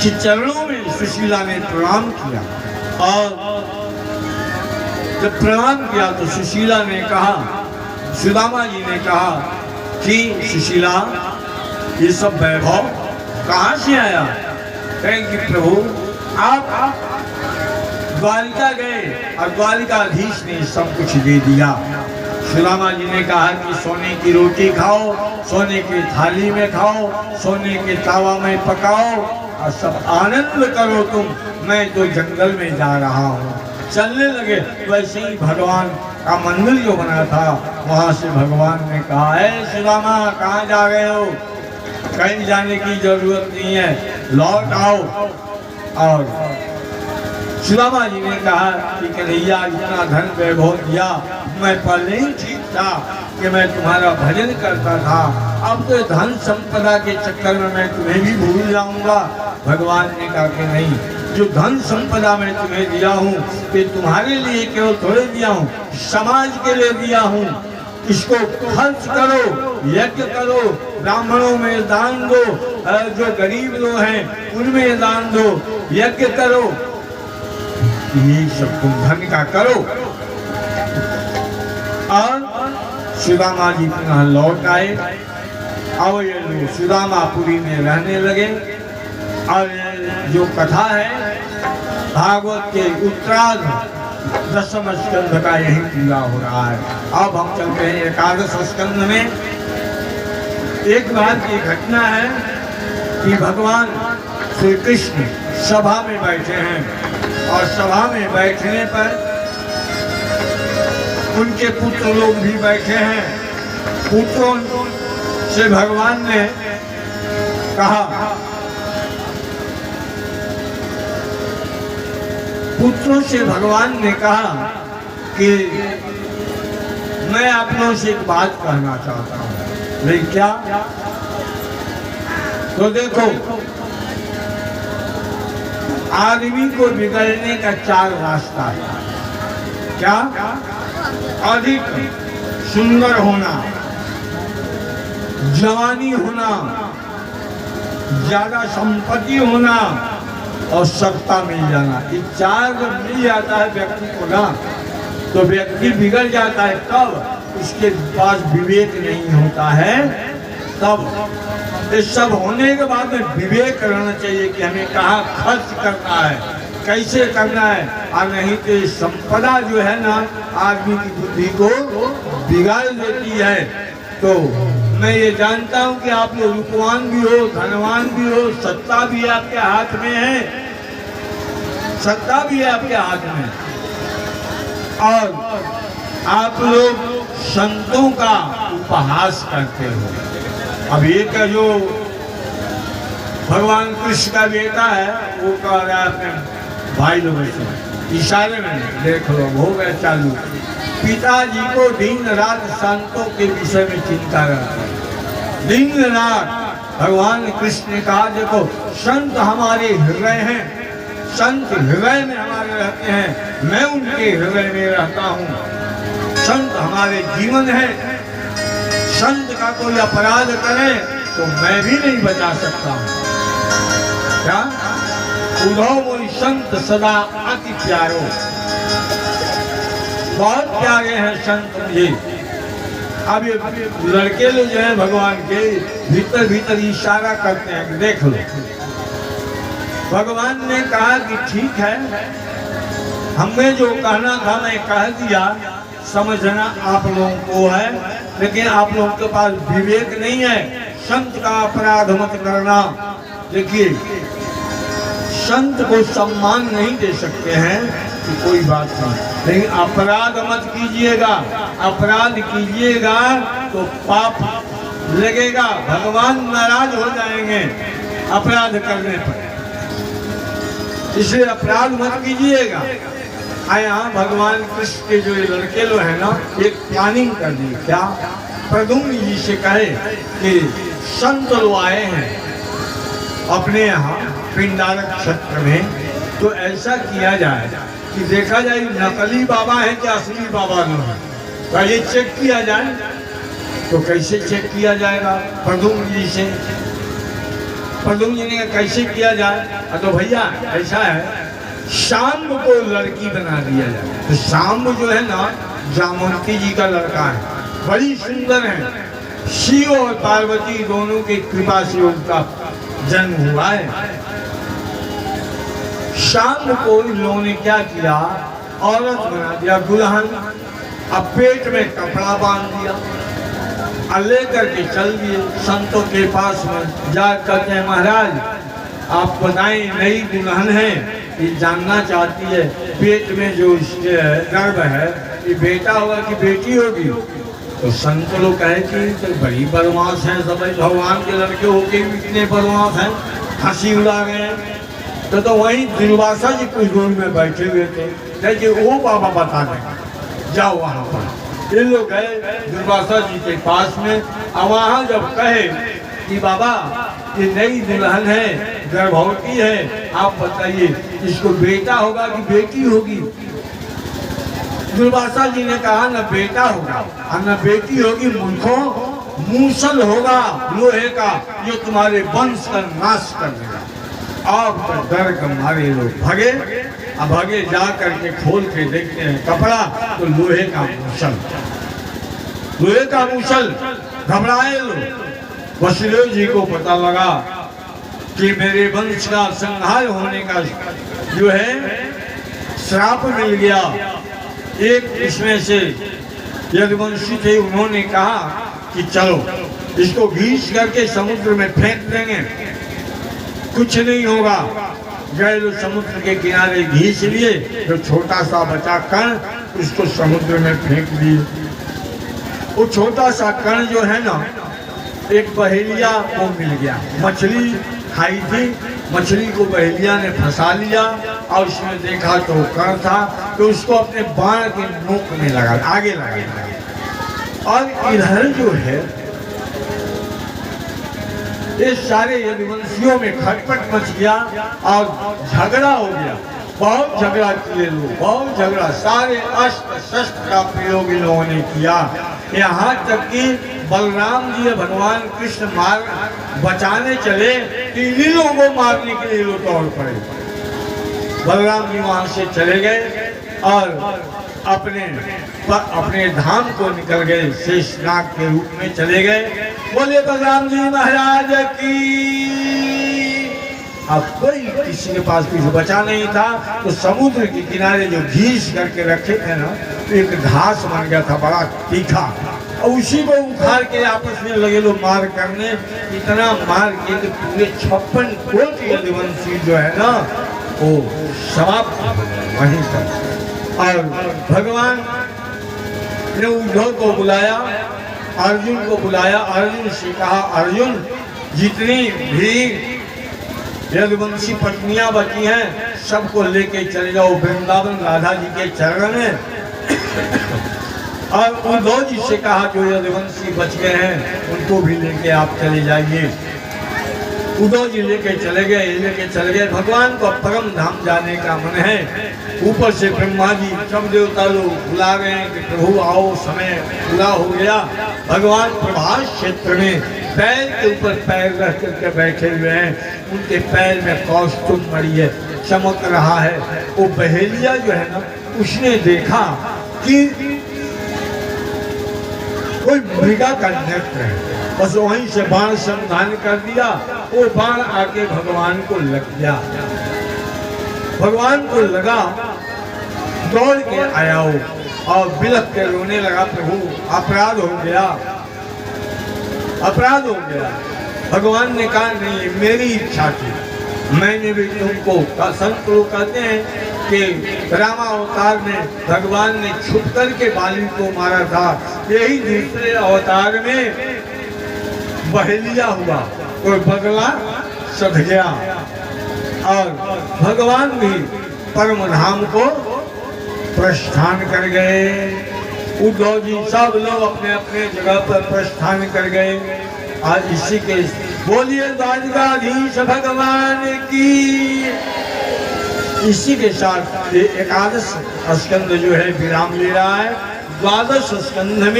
कि चरणों में सुशीला ने प्रणाम किया, और जब प्रणाम किया तो सुशीला ने कहा, सुदामा जी ने कहा कि सुशीला ये सब वैभव कहाँ से आया? कहें कि प्रभु आप द्वारिका गए और द्वारिकाधीश ने सब कुछ दे दिया। सुदामा जी ने कहा कि सोने की रोटी खाओ, सोने की थाली में खाओ, सोने के तावा में पकाओ और सब आनंद करो तुम, मैं तो जंगल में जा रहा हूँ। चलने लगे। वैसे ही भगवान का मंदिर जो बना था वहाँ से भगवान ने कहा, है सुदामा कहाँ जा रहे हो? कहीं जाने की जरूरत नहीं है, लौट आओ। और सुदामा जी ने कहा कि कन्हैया इतना धन वैभव दिया, मैं पहले ही ठीक था कि मैं तुम्हारा भजन करता था, अब तो धन संपदा के चक्कर में मैं तुम्हें भी भूल जाऊंगा। भगवान ने कहा कि नहीं, जो धन संपदा मैं तुम्हें दिया हूँ कि तुम्हारे लिए केवल थोड़े दिया हूँ, समाज के लिए दिया हूँ। इसको खर्च करो, यज्ञ करो, ब्राह्मणों में दान दो, जो गरीब लोग हैं उनमें दान दो, यज्ञ करो, ये सब तुम धन का करो। और सुदामा जी पुनः लौट आए और ये लोग सुदामापुरी में रहने लगे। और जो कथा है भागवत के उत्तरार्ध 10वें स्कंध का यही पूरा हो रहा है। अब हम चलते हैं 11वें स्कंध में। एक बार की घटना है कि भगवान श्री कृष्ण सभा में बैठे हैं और सभा में बैठने पर उनके पुत्र लोग भी बैठे हैं। पुत्रों से भगवान ने कहा, पुत्रों से भगवान ने कहा कि मैं आप लोगों से एक बात कहना चाहता हूँ। लेकिन क्या? तो देखो, आदमी को बिगड़ने का 4 रास्ता है। क्या? अधिक सुंदर होना, जवानी होना, ज्यादा संपत्ति होना और सत्ता मिल जाना। ये 4 जब मिल जाता है व्यक्ति को ना, तो व्यक्ति बिगड़ जाता है। तब उसके पास विवेक नहीं होता है। तब ये सब होने के बाद में विवेक करना चाहिए कि हमें कहाँ खर्च करना है, कैसे करना है, और नहीं तो संपदा जो है ना आदमी की बुद्धि को बिगाड़ देती है। तो मैं ये जानता हूँ कि आप लोग रूपवान भी हो, धनवान भी हो, सत्ता भी आपके हाथ में है, सत्ता भी है आपके हाथ में, और आप लोग संतों का उपहास करते हो। अब एक जो भगवान कृष्ण का बेटा है वो कह रहा है अपने भाई लोगों से, इशारे में देख लो हो गया चालू। पिताजी को दिन रात संतों के विषय में चिंता रहती है, दिन रात। भगवान कृष्ण ने कहा, देखो संत हमारे हृदय हैं, संत हृदय में हमारे रहते हैं, मैं उनके हृदय में रहता हूँ। संत हमारे जीवन है, संत का कोई अपराध करे तो मैं भी नहीं बचा सकता हूँ। क्या? उधो मोई संत सदा अति प्यारो, बहुत प्यारे हैं संत मुझे। अब ये लड़के लोग जो है भगवान के भीतर भीतर इशारा करते हैं कि देख लो। भगवान ने कहा कि ठीक है, हमें जो कहना था मैं कह दिया, समझना आप लोगों को है, लेकिन आप लोगों के पास विवेक नहीं है। संत का अपराध मत करना। देखिए, संत को सम्मान नहीं दे सकते हैं कि कोई बात नहीं, लेकिन अपराध मत कीजिएगा। अपराध कीजिएगा तो पाप लगेगा, भगवान नाराज हो जाएंगे अपराध करने पर, इसलिए अपराध मत कीजिएगा। यहाँ भगवान कृष्ण के जो ये लड़के लोग हैं ना, एक प्लानिंग कर दी। क्या? प्रद्युम्न जी से कहे कि संत लोग आए हैं अपने यहाँ पिंडारक क्षेत्र में, तो ऐसा किया जाए कि देखा जाए नकली बाबा है कि असली बाबा लोग हैं, तो ये चेक किया जाए। तो कैसे चेक किया जाएगा? प्रद्युम्न जी से प्रद्युम्न जी ने कहा कैसे किया जाए? तो भैया ऐसा है, शाम को लड़की बना दिया जाए। तो शाम जो है ना जामवंती जी का लड़का है, बड़ी सुंदर है। शिव और पार्वती दोनों की कृपा से उनका जन्म हुआ है। शाम को इन लोगों ने क्या किया, औरत बना दिया दुल्हन। अब पेट में कपड़ा बांध दिया और लेकर के चल दिए संतों के पास में। जा कहते हैं महाराज आप बताएं, नई दुल्हन है, ये जानना चाहती है पेट में जो इसके गर्भ है ये बेटा होगा कि बेटी होगी? तो संत लोग कहे कि तो बड़ी बदमाश है, सब भगवान के लड़के होके भी इतने बदमाश हैं, हंसी उड़ा रहे हैं। तो वहीं दुर्वासा जी कुछ दूर में बैठे हुए थे कि वो बाबा बता दें, जाओ वहां पर। ये लोग गए दुर्वासा जी के पास में, और वहां जब कहे कि बाबा ये नई दुल्हन है, गर्भवती है, आप बताइए इसको बेटा होगा कि बेटी होगी? दुर्वासा जी ने कहा न बेटा होगा और न बेटी होगी, मूर्खों, मूसल होगा लोहे का जो तुम्हारे वंश का नाश कर देगा। आप डर के मारे लोग भगे। अब भगे जा करके खोल के देखते हैं कपड़ा, तो लोहे का मूसल, लोहे का मूसल। घबराए लोग। वसुदेव जी को पता लगा कि मेरे वंश का संहार होने का जो है श्राप मिल गया। एक इसमें से यदुवंशी थे, उन्होंने कहा कि चलो इसको घींच करके समुद्र में फेंक देंगे, कुछ नहीं होगा। गए लोग समुद्र के किनारे घींच लिए, तो छोटा सा बचा कण उसको समुद्र में फेंक दिए। वो छोटा सा कण जो है ना एक बहेलिया को मिल गया। मछली खाई थी, मछली को बहेलिया ने फंसा लिया और उसमें देखा तो कण था, तो उसको अपने बाण के नोक में लगा, आगे लगा। और इधर जो है इस सारे यदुवंशियों में खटपट मच गया और झगड़ा हो गया। बहुत झगड़ा किए लोग, बहुत झगड़ा, सारे अस्त्र शस्त्र का प्रयोग इन लोगों ने किया। यहाँ तक कि बलराम जी भगवान कृष्ण मार बचाने चले, तीन लोगों को मारने के लिए लोग दौड़ पड़े। बलराम जी वहां से चले गए और अपने धाम को निकल गए, शेषनाग के रूप में चले गए। बोले बलराम जी महाराज की। अब कोई किसी के पास कुछ बचा नहीं था, तो समुद्र के किनारे जो घीस करके रखे थे ना, एक घास बन गया था बड़ा तीखा, और उसी को उखाड़ के आपस में लगे लोग मार करने। इतना मार के पूरे 56 कोटि यदुवंशी जो है ना वो समाप्त वहीं पर। और भगवान ने उद्धव को बुलाया, अर्जुन को बुलाया, अर्जुन से कहा अर्जुन जितनी भी यदुवंशी पत्नियां बची हैं सबको लेके चले जाओ वृंदावन राधा जी के चरण में। और उद्धव जी से कहा जो यदुवंशी बच गए हैं उनको भी लेके आप चले जाइए। उद्धव जी लेके चले गए। भगवान को परम धाम जाने का मन है। ऊपर से ब्रह्मा जी सब देवता लोग बुला रहे हैं कि प्रभु आओ, समय पूरा हो गया। भगवान प्रभास क्षेत्र में पैर के ऊपर पैर रख करके बैठे हुए हैं। उनके पैर में कौस्तुभ मणि है, चमक रहा है। वो बहेलिया जो है ना उसने देखा कि कोई मृगा का नृत्य है, बस वहीं से बाण संधान कर दिया। वो बाण आके भगवान को लग गया। भगवान को लगा, दौड़ के आया वो और बिलख के रोने लगा, प्रभु अपराध हो गया, अपराध हो गया। भगवान ने कहा नहीं, मेरी इच्छा थी, मैंने भी तुमको। संत लोग कहते हैं कि रामावतार में भगवान ने छुप करके बाली को मारा था, यही दूसरे अवतार में बहेलिया हुआ, कोई बदला सध गया। और भगवान भी परम धाम को प्रस्थान कर गए। उद्धव जी सब लोग अपने अपने जगह पर प्रस्थान कर गए। आज इसी के बोलिए द्वारकाधीश भगवान की। इसी के साथ एकादश स्कंद जो है विराम ले रहा है। द्वादश स्कंद में